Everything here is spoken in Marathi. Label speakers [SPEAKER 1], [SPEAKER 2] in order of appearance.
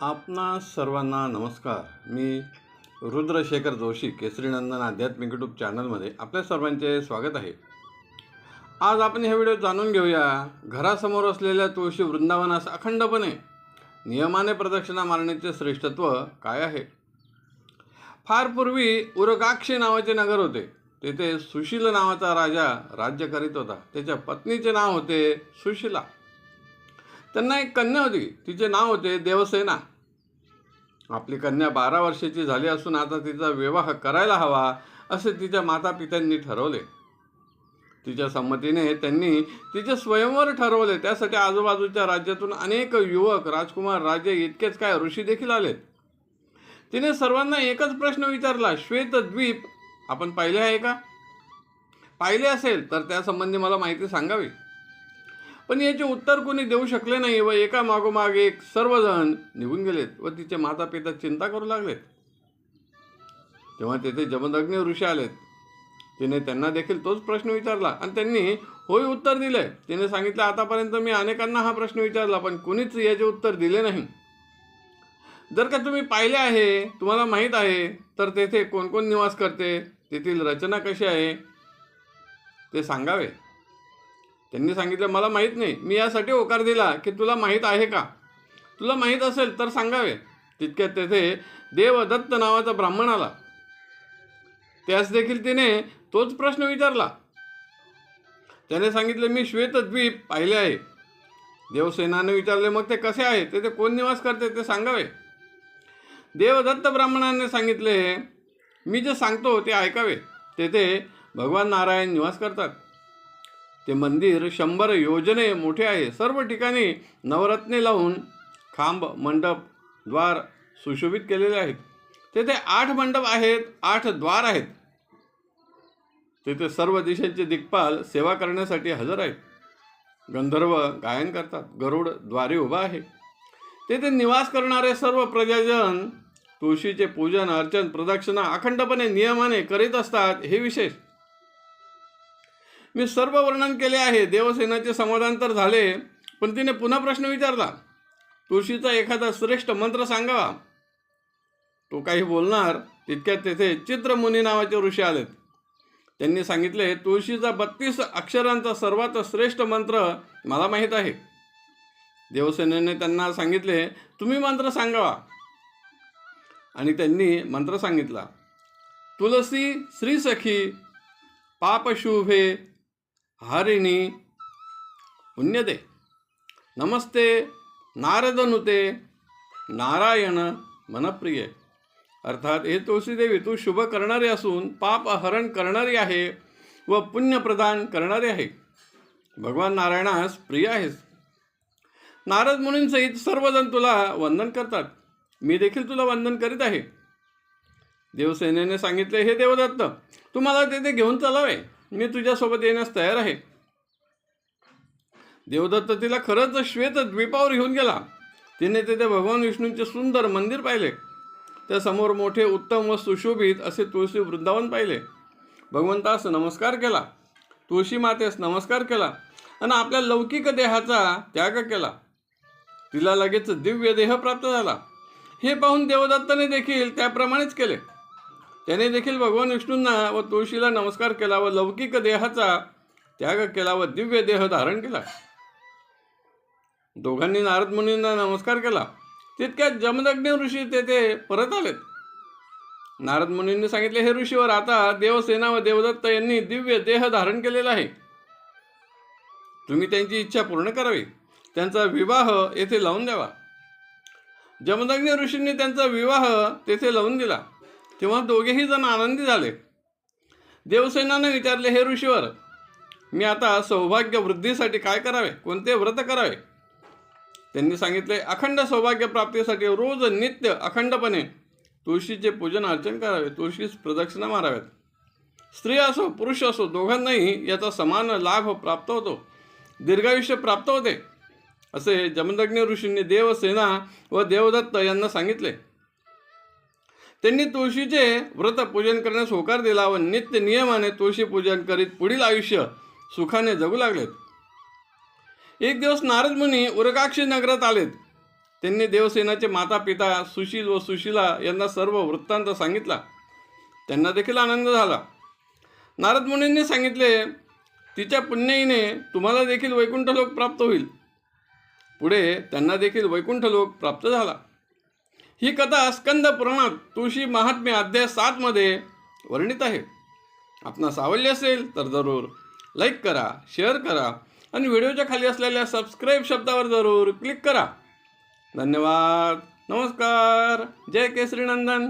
[SPEAKER 1] आपणा सर्वांना नमस्कार. मी रुद्रशेखर जोशी, केसरीनंदन आध्यात्मिक यूट्यूब चॅनलमध्ये आपल्या सर्वांचे स्वागत आहे. आज आपण हे व्हिडिओ जाणून घेऊया, घरासमोर असलेल्या तुळशी वृंदावनास अखंडपणे नियमाने प्रदक्षिणा मारण्याचे श्रेष्ठत्व काय आहे. फार पूर्वी उरगाक्षी नावाचे नगर होते. तेथे सुशील नावाचा राजा राज्य करीत होता. त्याच्या पत्नीचे नाव होते सुशीला. त्यांना एक कन्या होती. तिचे नाव होते देवसेना. आपली कन्या 12 वर्षाची झाली असून आता तिचा विवाह करायला हवा असे तिच्या मातापित्यांनी ठरवले. तिच्या संमतीने त्यांनी तिचे स्वयंवर ठरवले. त्यासाठी आजूबाजूच्या राज्यातून अनेक युवक, राजकुमार, राजे, इतकेच काय ऋषी देखील आलेत. तिने सर्वांना एकच प्रश्न विचारला, श्वेतद्वीप आपण पाहिले आहे का? पाहिले असेल तर त्यासंबंधी मला माहिती सांगावी. पण याचे उत्तर कोणी देऊ शकले नाही व एका मागोमाग एक सर्वजण निघून गेलेत व तिचे माता पिता चिंता करू लागलेत. तेव्हा तेथे जमदग्नी ऋषी आलेत. तिने त्यांना देखील तोच प्रश्न विचारला आणि त्यांनी होय उत्तर दिले. तिने सांगितले, आतापर्यंत मी अनेकांना हा प्रश्न विचारला पण कुणीच याचे उत्तर दिले नाही. जर का तुम्ही पाहिले आहे, तुम्हाला माहीत आहे, तर तेथे कोण कोण निवास करते, तेथील रचना कशी आहे ते सांगावे. त्यांनी सांगितलं, मला माहीत नाही. मी यासाठी होकार दिला की तुला माहीत आहे का? तुला माहीत असेल तर सांगावे. तितक्यात तेथे देवदत्त नावाचा ब्राह्मण आला. त्यास देखील तिने तोच प्रश्न विचारला. त्याने सांगितले, मी श्वेतद्वीप पाहिले आहे. देवसेनाने विचारले, मग ते कसे आहे, तेथे कोण निवास करते ते सांगावे. देवदत्त ब्राह्मणाने सांगितले, मी जे सांगतो ते ऐकावे. तेथे भगवान नारायण निवास करतात. ते मंदिर 100 योजने मोठे आहे. सर्व ठिकाणी नवरत्ने लावून खांब, मंडप, द्वार सुशोभित केलेले आहेत. तेथे 8 मंडप आहेत, 8 द्वार आहेत. तेथे सर्व दिशांचे दिक्पाल सेवा करण्यासाठी हजर आहेत. गंधर्व गायन करतात. गरुड द्वारी उभा आहे. तेथे निवास करणारे सर्व प्रजाजन तुळशीचे पूजन, अर्चन, प्रदक्षिणा अखंडपणे नियमाने करीत असतात. हे विशेष. मी सर्व वर्णन केले आहे. देवसेनाचे समाधान तर झाले, पण तिने पुन्हा प्रश्न विचारला, तुळशीचा एखादा श्रेष्ठ मंत्र सांगावा. तो काही बोलणार तितक्यात तेथे चित्रमुनी नावाचे ऋषी आलेत. त्यांनी सांगितले, तुळशीचा 32 अक्षरांचा सर्वात श्रेष्ठ मंत्र मला माहीत आहे. देवसेनेने त्यांना सांगितले, तुम्ही मंत्र सांगावा. आणि त्यांनी मंत्र सांगितला, तुलसी श्रीसखी पापशुभे हरिणी पुण्यदे नमस्ते नारदनुते नारायण मनप्रिय. अर्थात, हे तुळशीदेवी, तू शुभ करणारी असून पाप हरण करणारी आहे व पुण्य प्रदान करणारी आहे. भगवान नारायणास प्रिय आहेस. नारद मुनींसहित सर्वजण तुला वंदन करतात. मी देखील तुला वंदन करीत आहे. देवसेनेने सांगितले, हे देवदत्त, तू मला तेथे घेऊन चलावे. मी तुझ्यासोबत येण्यास तयार आहे. देवदत्त तिला खरंच श्वेतद्वीपावर घेऊन गेला. तिने तेथे भगवान विष्णूंचे सुंदर मंदिर पाहिले. त्या समोर मोठे, उत्तम व सुशोभित असे तुळशी वृंदावन पाहिले. भगवंतास नमस्कार केला. तुळशी मातेस नमस्कार केला आणि आपल्या लौकिक देहाचा त्याग केला. तिला लगेच दिव्य देह प्राप्त झाला. हे पाहून देवदत्ताने देखील त्याप्रमाणेच केले. त्याने देखील भगवान विष्णूंना व तुळशीला नमस्कार केला व लौकिक देहाचा त्याग केला व दिव्य देह धारण केला. दोघांनी नारद मुनींना नमस्कार केला. तितक्यात जमदग्नी ऋषी तेथे परत आलेत. नारद मुनींनी सांगितले, हे ऋषीवर, आता देवसेना व देवदत्त यांनी दिव्य देह धारण केलेला आहे. तुम्ही त्यांची इच्छा पूर्ण करावी. त्यांचा विवाह येथे लावून द्यावा. जमदग्नी ऋषींनी त्यांचा विवाह तेथे लावून दिला. तेव्हा दोघेही जण आनंदी झाले. देवसेनाने विचारले, हे ऋषीवर, मी आता सौभाग्य वृद्धीसाठी काय करावे, कोणते व्रत करावे? त्यांनी सांगितले, अखंड सौभाग्य प्राप्तीसाठी रोज नित्य अखंडपणे तुळशीचे पूजन अर्चन करावे. तुळशीस प्रदक्षिणा माराव्यात. स्त्री असो पुरुष असो दोघांनाही याचा समान लाभ प्राप्त होतो. दीर्घायुष्य प्राप्त होते, असे जमदग्नी ऋषींनी देवसेना व देवदत्त यांना सांगितले. त्यांनी तुळशीचे व्रत पूजन करण्यास होकार दिला व नित्य नियमाने तुळशी पूजन करीत पुढील आयुष्य सुखाने जगू लागलेत. एक दिवस नारद मुनी उरगाक्षी नगरात आलेत. त्यांनी देवसेनाचे माता पिता सुशील व सुशीला यांना सर्व वृत्तांत सांगितला. त्यांना देखील आनंद झाला. नारद मुनींनी सांगितले, तिच्या पुण्याईने तुम्हाला देखील वैकुंठ लोक प्राप्त होईल. पुढे त्यांना देखील वैकुंठ लोक प्राप्त झाला. ही कथा स्कंद पुराणात तुळशी महात्म्य अध्याय 7 मध्ये वर्णित आहे. आपणास आवडली असेल तर जरूर लाईक करा, शेअर करा आणि व्हिडिओच्या खाली असलेल्या सबस्क्राईब शब्दावर जरूर क्लिक करा. धन्यवाद. नमस्कार. जय केसरी नंदन.